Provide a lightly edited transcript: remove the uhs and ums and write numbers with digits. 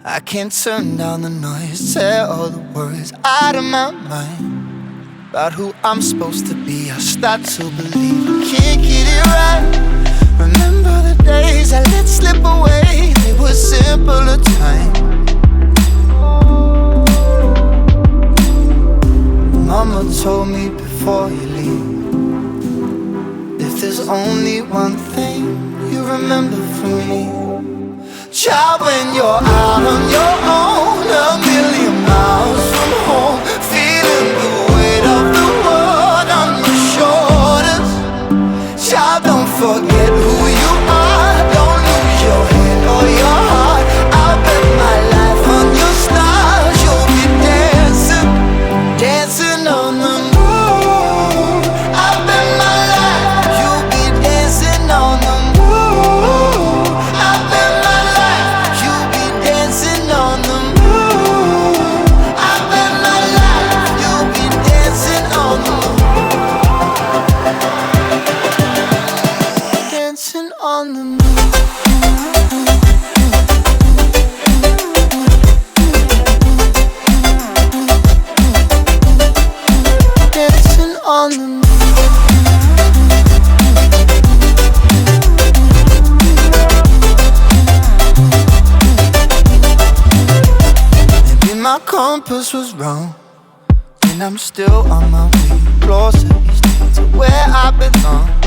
I can't turn down the noise, tear all the words out of my mind about who I'm supposed to be. I start to believe I can't get it right. Remember the days I let slip away, they were simpler times. Mama told me before you leave, if there's only one thing you remember from me, child, when you're out on your own, a million miles from home, feeling the weight of the world on your shoulders, child, don't forget who you are, don't lose your head or your heart. I'll bet my life on your stars, you'll be dancing, dancing on the moon. I'll bet my life you'll be dancing on the moon. I'll bet my life you'll be dancing on the moon. I bet my life you'll be dancing on the moon. Dancing on the moon. Dancing on the moon. Maybe my compass was wrong, and I'm still on my way closer each day to where I belong.